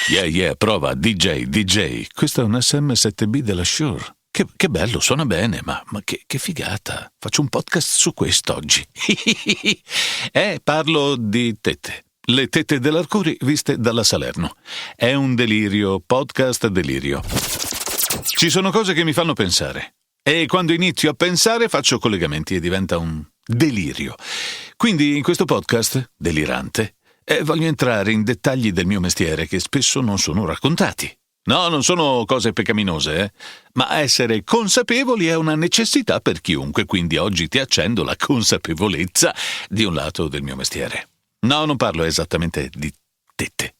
Yeah, prova, DJ. Questo è un SM7B della Shure. Che bello, suona bene, ma che figata. Faccio un podcast su questo oggi. Parlo di tette. Le tette dell'Arcuri viste dalla Salerno. È un delirio, podcast delirio. Ci sono cose che mi fanno pensare. E quando inizio a pensare faccio collegamenti e diventa un delirio. Quindi in questo podcast, delirante, voglio entrare in dettagli del mio mestiere che spesso non sono raccontati. No, non sono cose peccaminose, ma essere consapevoli è una necessità per chiunque, quindi oggi ti accendo la consapevolezza di un lato del mio mestiere. No, non parlo esattamente di tette.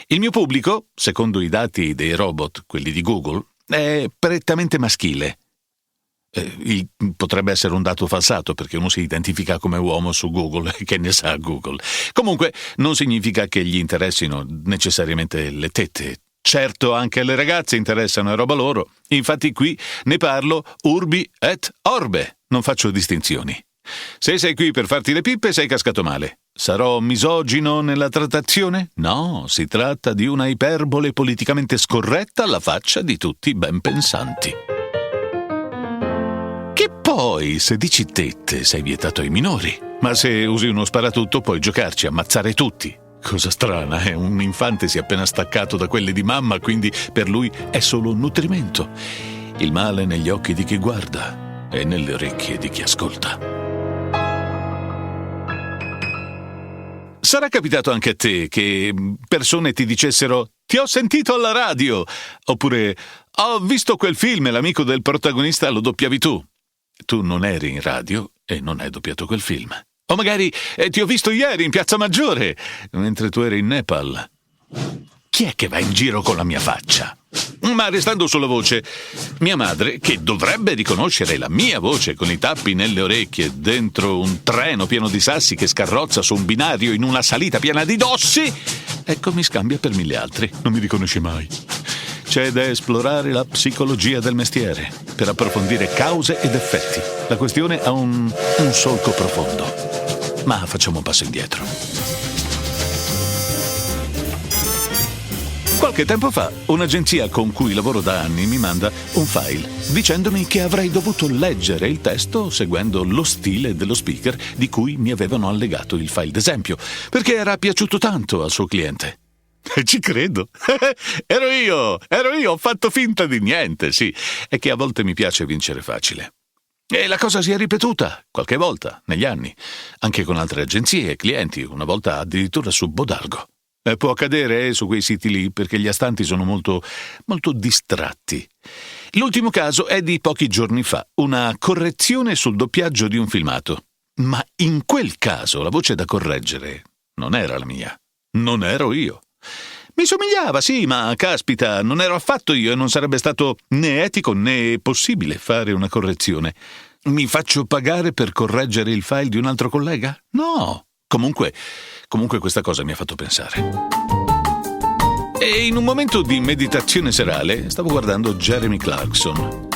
Il mio pubblico, secondo i dati dei robot, quelli di Google, è prettamente maschile. Potrebbe essere un dato falsato perché uno si identifica come uomo su Google, che ne sa Google. Comunque non significa che gli interessino necessariamente le tette. Certo, anche le ragazze interessano è roba loro. Infatti qui ne parlo urbi et orbe. Non faccio distinzioni. Se sei qui per farti le pippe, sei cascato male. Sarò misogino nella trattazione? No, si tratta di una iperbole politicamente scorretta alla faccia di tutti ben pensanti. Che poi, se dici tette, sei vietato ai minori. Ma se usi uno sparatutto puoi giocarci, ammazzare tutti. Cosa strana, un infante si è appena staccato da quelle di mamma, quindi per lui è solo un nutrimento. Il male negli occhi di chi guarda e nelle orecchie di chi ascolta. Sarà capitato anche a te che persone ti dicessero «Ti ho sentito alla radio!» oppure «Ho visto quel film e l'amico del protagonista lo doppiavi tu». Tu non eri in radio e non hai doppiato quel film. O magari ti ho visto ieri in Piazza Maggiore, mentre tu eri in Nepal. Chi è che va in giro con la mia faccia? Ma restando sulla voce, mia madre, che dovrebbe riconoscere la mia voce con i tappi nelle orecchie dentro un treno pieno di sassi che scarrozza su un binario in una salita piena di dossi, ecco mi scambia per 1000 altri, non mi riconosce mai. C'è da esplorare la psicologia del mestiere per approfondire cause ed effetti. La questione ha un solco profondo. Ma facciamo un passo indietro. Qualche tempo fa, un'agenzia con cui lavoro da anni mi manda un file dicendomi che avrei dovuto leggere il testo seguendo lo stile dello speaker di cui mi avevano allegato il file d'esempio, perché era piaciuto tanto al suo cliente. Ci credo. Ero io, ho fatto finta di niente, sì. È che a volte mi piace vincere facile. E la cosa si è ripetuta qualche volta negli anni, anche con altre agenzie e clienti, una volta addirittura su Bodalgo. Può accadere su quei siti lì perché gli astanti sono molto distratti. L'ultimo caso è di pochi giorni fa, una correzione sul doppiaggio di un filmato. Ma in quel caso la voce da correggere non era la mia, non ero io. Mi somigliava, sì, ma caspita, non ero affatto io e non sarebbe stato né etico né possibile fare una correzione. Mi faccio pagare per correggere il file di un altro collega? No. Comunque questa cosa mi ha fatto pensare. E in un momento di meditazione serale stavo guardando Jeremy Clarkson,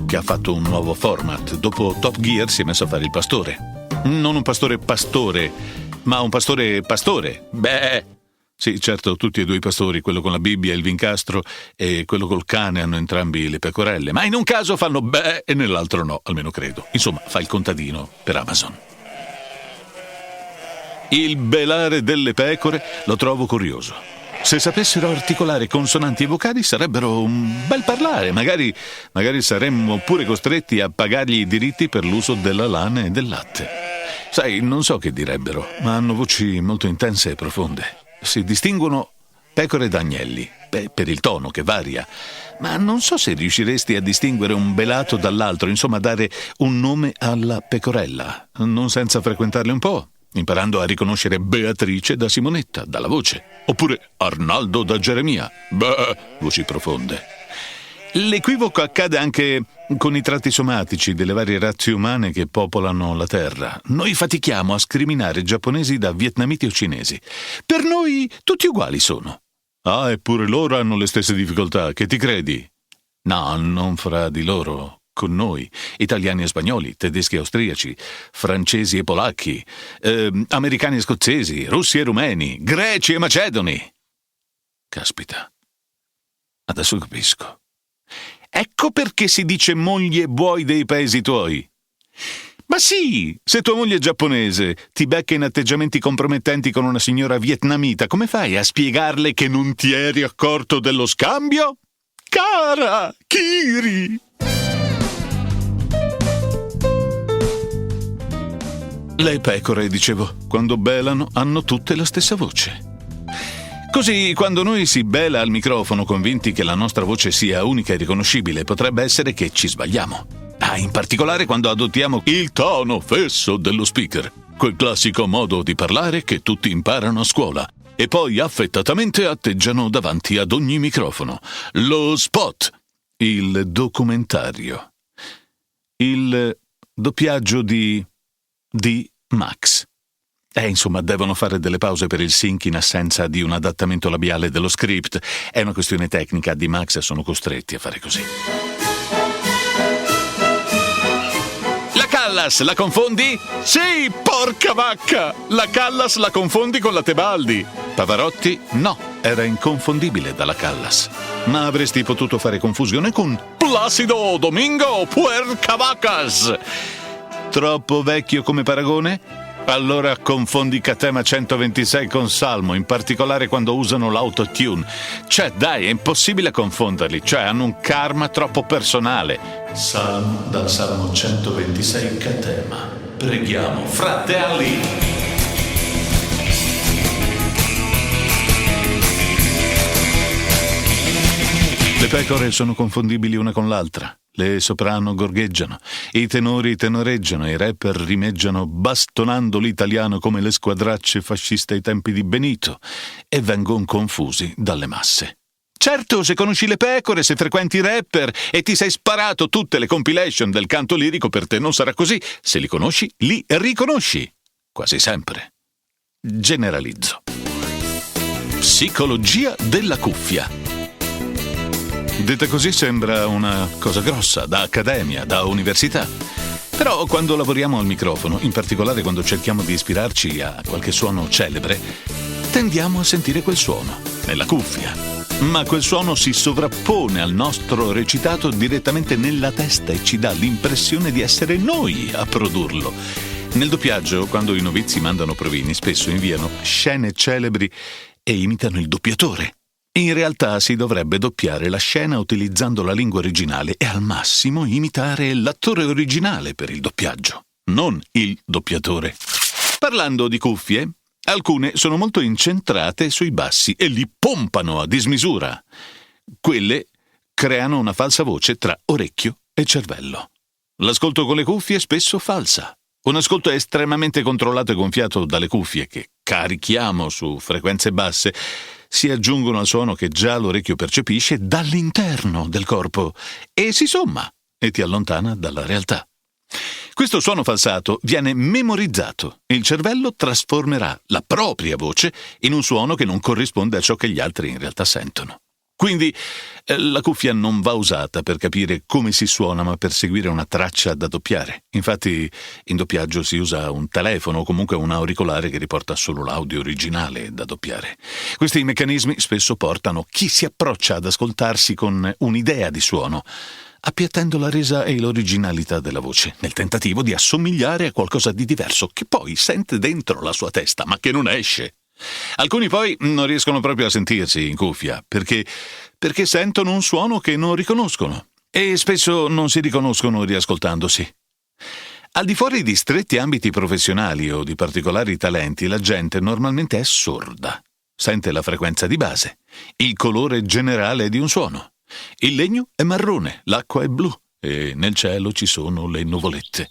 che ha fatto un nuovo format. Dopo Top Gear si è messo a fare il pastore. Non un pastore, ma un pastore. Beh... Sì, certo, tutti e due i pastori, quello con la Bibbia e il vincastro e quello col cane hanno entrambi le pecorelle, ma in un caso fanno beh e nell'altro no, almeno credo. Insomma, fa il contadino per Amazon. Il belare delle pecore lo trovo curioso. Se sapessero articolare consonanti e vocali sarebbero un bel parlare, magari saremmo pure costretti a pagargli i diritti per l'uso della lana e del latte. Sai, non so che direbbero, ma hanno voci molto intense e profonde. Si distinguono pecore da agnelli, per il tono che varia, ma non so se riusciresti a distinguere un belato dall'altro, insomma dare un nome alla pecorella, non senza frequentarle un po', imparando a riconoscere Beatrice da Simonetta, dalla voce, oppure Arnaldo da Geremia, voci profonde. L'equivoco accade anche con i tratti somatici delle varie razze umane che popolano la Terra. Noi fatichiamo a scriminare giapponesi da vietnamiti o cinesi. Per noi tutti uguali sono. Ah, eppure loro hanno le stesse difficoltà, che ti credi? No, non fra di loro, con noi, italiani e spagnoli, tedeschi e austriaci, francesi e polacchi, americani e scozzesi, russi e rumeni, greci e macedoni. Caspita. Adesso capisco. Ecco perché si dice moglie buoi dei paesi tuoi. Ma sì, se tua moglie è giapponese ti becca in atteggiamenti compromettenti con una signora vietnamita, come fai a spiegarle che non ti eri accorto dello scambio? Cara, Kiri! Le pecore, dicevo, quando belano hanno tutte la stessa voce. Così, quando noi si bela al microfono convinti che la nostra voce sia unica e riconoscibile, potrebbe essere che ci sbagliamo. In particolare quando adottiamo il tono fesso dello speaker, quel classico modo di parlare che tutti imparano a scuola e poi affettatamente atteggiano davanti ad ogni microfono. Lo spot, il documentario, il doppiaggio di Max. Insomma, devono fare delle pause per il sync in assenza di un adattamento labiale dello script. È una questione tecnica, di Max sono costretti a fare così. La Callas la confondi? Sì, porca vacca! La Callas la confondi con la Tebaldi. Pavarotti? No, era inconfondibile dalla Callas. Ma avresti potuto fare confusione con Placido Domingo Puercavacas. Troppo vecchio come paragone? Allora confondi Catema 126 con Salmo, in particolare quando usano l'autotune. Cioè, dai, è impossibile confonderli, cioè hanno un karma troppo personale. Salmo dal Salmo 126 Catema. Preghiamo, fratelli! Le pecore sono confondibili una con l'altra. Le soprano gorgheggiano, i tenori tenoreggiano, i rapper rimeggiano bastonando l'italiano come le squadracce fasciste ai tempi di Benito e vengono confusi dalle masse. Certo, se conosci le pecore, se frequenti i rapper e ti sei sparato tutte le compilation del canto lirico, per te non sarà così. Se li conosci, li riconosci. Quasi sempre. Generalizzo. Psicologia della cuffia. Detta così sembra una cosa grossa, da accademia, da università. Però quando lavoriamo al microfono, in particolare quando cerchiamo di ispirarci a qualche suono celebre, tendiamo a sentire quel suono, nella cuffia. Ma quel suono si sovrappone al nostro recitato direttamente nella testa e ci dà l'impressione di essere noi a produrlo. Nel doppiaggio, quando i novizi mandano provini, spesso inviano scene celebri e imitano il doppiatore. In realtà si dovrebbe doppiare la scena utilizzando la lingua originale e al massimo imitare l'attore originale per il doppiaggio, non il doppiatore. Parlando di cuffie, alcune sono molto incentrate sui bassi e li pompano a dismisura. Quelle creano una falsa voce tra orecchio e cervello. L'ascolto con le cuffie è spesso falsa. Un ascolto estremamente controllato e gonfiato dalle cuffie che carichiamo su frequenze basse si aggiungono al suono che già l'orecchio percepisce dall'interno del corpo e si somma e ti allontana dalla realtà. Questo suono falsato viene memorizzato e il cervello trasformerà la propria voce in un suono che non corrisponde a ciò che gli altri in realtà sentono. Quindi la cuffia non va usata per capire come si suona, ma per seguire una traccia da doppiare. Infatti in doppiaggio si usa un telefono o comunque un auricolare che riporta solo l'audio originale da doppiare. Questi meccanismi spesso portano chi si approccia ad ascoltarsi con un'idea di suono, appiattendo la resa e l'originalità della voce, nel tentativo di assomigliare a qualcosa di diverso che poi sente dentro la sua testa, ma che non esce. Alcuni poi non riescono proprio a sentirsi in cuffia, perché sentono un suono che non riconoscono, e spesso non si riconoscono riascoltandosi. Al di fuori di stretti ambiti professionali o di particolari talenti, la gente normalmente è sorda. Sente la frequenza di base, il colore generale di un suono. Il legno è marrone, l'acqua è blu e nel cielo ci sono le nuvolette.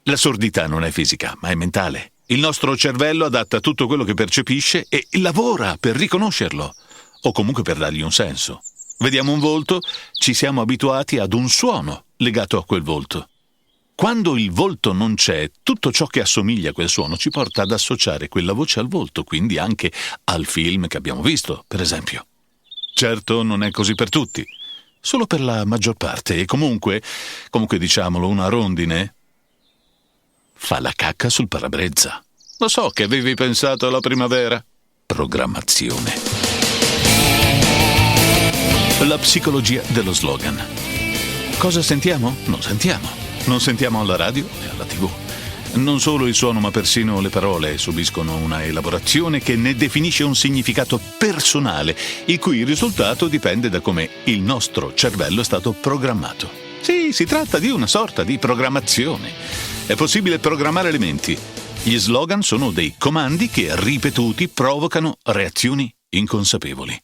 La sordità non è fisica, ma è mentale. Il nostro cervello adatta tutto quello che percepisce e lavora per riconoscerlo, o comunque per dargli un senso. Vediamo un volto, ci siamo abituati ad un suono legato a quel volto. Quando il volto non c'è, tutto ciò che assomiglia a quel suono ci porta ad associare quella voce al volto, quindi anche al film che abbiamo visto, per esempio. Certo, non è così per tutti, solo per la maggior parte, e comunque diciamolo, una rondine fa la cacca sul parabrezza. Lo so che avevi pensato alla primavera. Programmazione. La psicologia dello slogan. Cosa sentiamo? Non sentiamo. Non sentiamo alla radio e alla TV. Non solo il suono, ma persino le parole subiscono una elaborazione che ne definisce un significato personale, il cui risultato dipende da come il nostro cervello è stato programmato. Sì, si tratta di una sorta di programmazione. È possibile programmare le menti. Gli slogan sono dei comandi che, ripetuti, provocano reazioni inconsapevoli.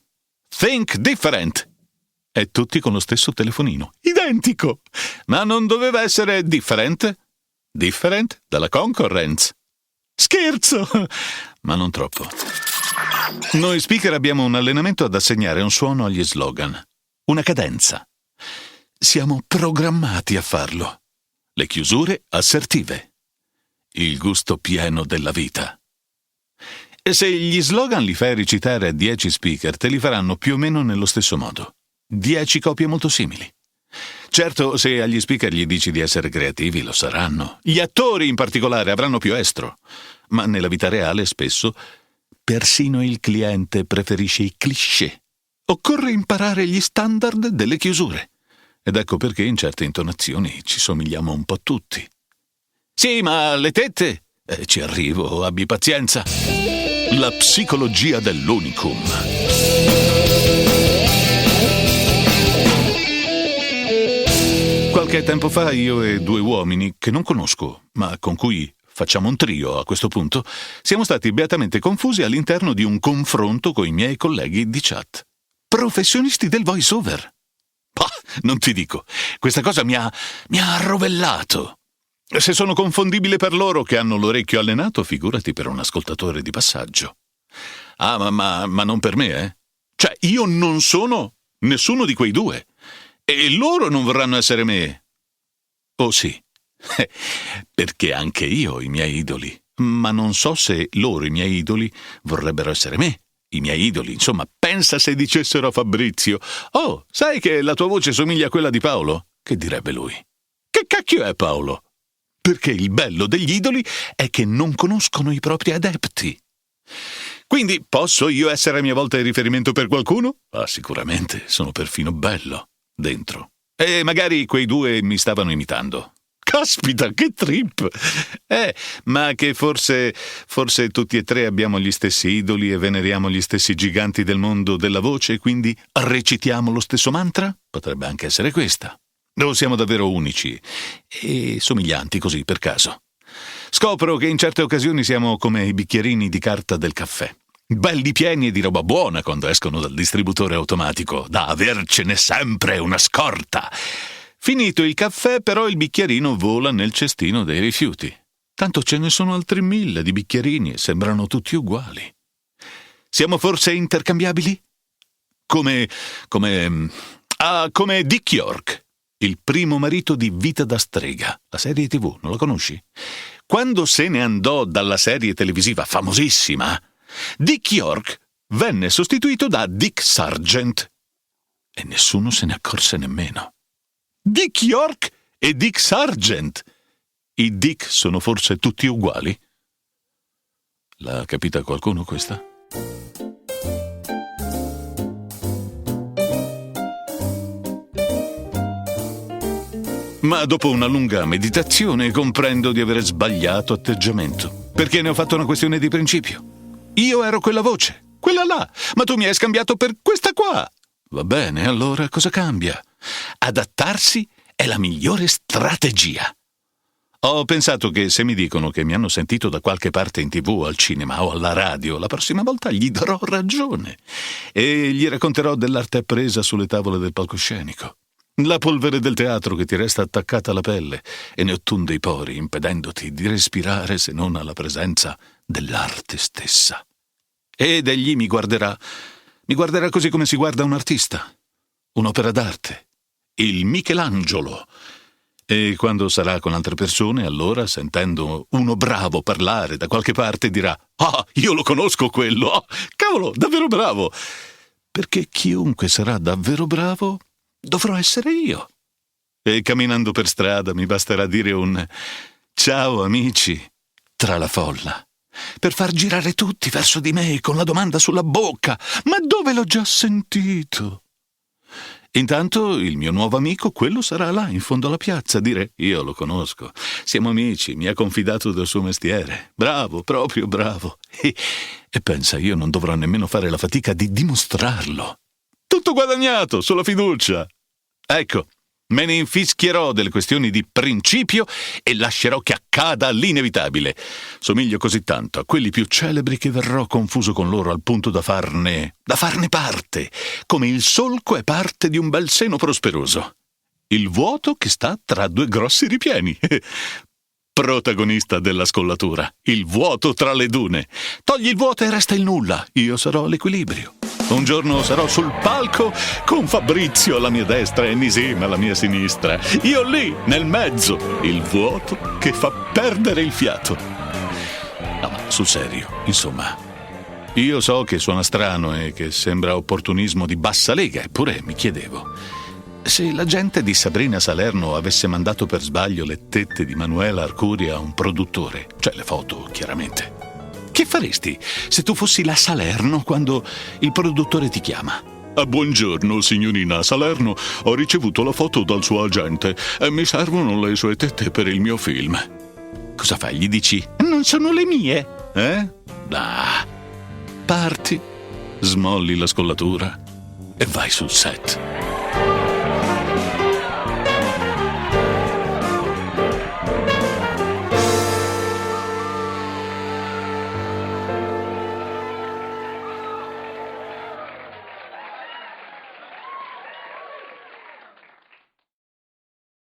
Think different! E tutti con lo stesso telefonino. Identico! Ma non doveva essere different? Different dalla concorrence. Scherzo! Ma non troppo. Noi speaker abbiamo un allenamento ad assegnare un suono agli slogan. Una cadenza. Siamo programmati a farlo. Le chiusure assertive. Il gusto pieno della vita. E se gli slogan li fai recitare a 10 speaker, te li faranno più o meno nello stesso modo. 10 copie molto simili. Certo, se agli speaker gli dici di essere creativi, lo saranno. Gli attori in particolare avranno più estro. Ma nella vita reale spesso persino il cliente preferisce i cliché. Occorre imparare gli standard delle chiusure. Ed ecco perché in certe intonazioni ci somigliamo un po' tutti. Sì, ma le tette? Ci arrivo, abbi pazienza. La psicologia dell'unicum. Qualche tempo fa io e 2 uomini che non conosco, ma con cui facciamo un trio a questo punto, siamo stati beatamente confusi all'interno di un confronto con i miei colleghi di chat. Professionisti del voice-over. Bah, non ti dico, questa cosa mi ha arrovellato. Se sono confondibile per loro che hanno l'orecchio allenato, figurati per un ascoltatore di passaggio. Ah, ma non per me, eh? Cioè, io non sono nessuno di quei 2. E loro non vorranno essere me. Oh sì, perché anche io ho i miei idoli. Ma non so se loro, i miei idoli, vorrebbero essere me. I miei idoli, insomma, pensa se dicessero a Fabrizio: «Oh, sai che la tua voce somiglia a quella di Paolo?» Che direbbe lui? «Che cacchio è Paolo?» Perché il bello degli idoli è che non conoscono i propri adepti. Quindi posso io essere a mia volta il riferimento per qualcuno? Ah, sicuramente, sono perfino bello dentro. E magari quei 2 mi stavano imitando. Caspita, che trip! Ma che forse tutti e 3 abbiamo gli stessi idoli e veneriamo gli stessi giganti del mondo della voce e quindi recitiamo lo stesso mantra? Potrebbe anche essere questa. O siamo davvero unici e somiglianti così per caso. Scopro che in certe occasioni siamo come i bicchierini di carta del caffè. Belli pieni di roba buona quando escono dal distributore automatico, da avercene sempre una scorta. Finito il caffè, però, il bicchierino vola nel cestino dei rifiuti. Tanto ce ne sono altri 1000 di bicchierini e sembrano tutti uguali. Siamo forse intercambiabili? Come Dick York, il primo marito di Vita da strega, la serie TV, non la conosci? Quando se ne andò dalla serie televisiva famosissima, Dick York venne sostituito da Dick Sargent e nessuno se ne accorse nemmeno. Dick York e Dick Sargent. I Dick sono forse tutti uguali? L'ha capita qualcuno questa? Ma dopo una lunga meditazione comprendo di aver sbagliato atteggiamento, perché ne ho fatto una questione di principio. Io ero quella voce, quella là, ma tu mi hai scambiato per questa qua. Va bene, allora cosa cambia? Adattarsi è la migliore strategia. Ho pensato che se mi dicono che mi hanno sentito da qualche parte in TV, al cinema o alla radio, la prossima volta gli darò ragione e gli racconterò dell'arte appresa sulle tavole del palcoscenico. La polvere del teatro che ti resta attaccata alla pelle e ne ottunde i pori, impedendoti di respirare se non alla presenza dell'arte stessa. Ed egli mi guarderà così come si guarda un artista, un'opera d'arte, il Michelangelo. E quando sarà con altre persone, allora, sentendo uno bravo parlare da qualche parte, dirà: «Ah, io lo conosco quello! Oh, cavolo, davvero bravo!» Perché chiunque sarà davvero bravo dovrò essere io. E camminando per strada mi basterà dire un «Ciao amici» tra la folla. per far girare tutti verso di me con la domanda sulla bocca. Ma dove l'ho già sentito? Intanto il mio nuovo amico, quello sarà là in fondo alla piazza a dire: io lo conosco, siamo amici, mi ha confidato del suo mestiere. Bravo, proprio bravo. E pensa, io non dovrò nemmeno fare la fatica di dimostrarlo. Tutto guadagnato, sulla fiducia. Ecco, me ne infischierò delle questioni di principio e lascerò che accada l'inevitabile. Somiglio così tanto a quelli più celebri che verrò confuso con loro al punto da farne parte, come il solco è parte di un bel seno prosperoso. Il vuoto che sta tra due grossi ripieni. Protagonista della scollatura, il vuoto tra le dune. Togli il vuoto e resta il nulla, io sarò l'equilibrio. Un giorno sarò sul palco con Fabrizio alla mia destra e Nisim alla mia sinistra. Io lì, nel mezzo, il vuoto che fa perdere il fiato. No, ma sul serio, insomma, io so che suona strano e che sembra opportunismo di bassa lega, eppure mi chiedevo: se la gente di Sabrina Salerno avesse mandato per sbaglio le tette di Manuela Arcuri a un produttore, cioè le foto, chiaramente, che faresti se tu fossi la Salerno quando il produttore ti chiama? Buongiorno, signorina Salerno, ho ricevuto la foto dal suo agente e mi servono le sue tette per il mio film. Cosa fai? Gli dici: non sono le mie? Ah, parti, smolli la scollatura e vai sul set.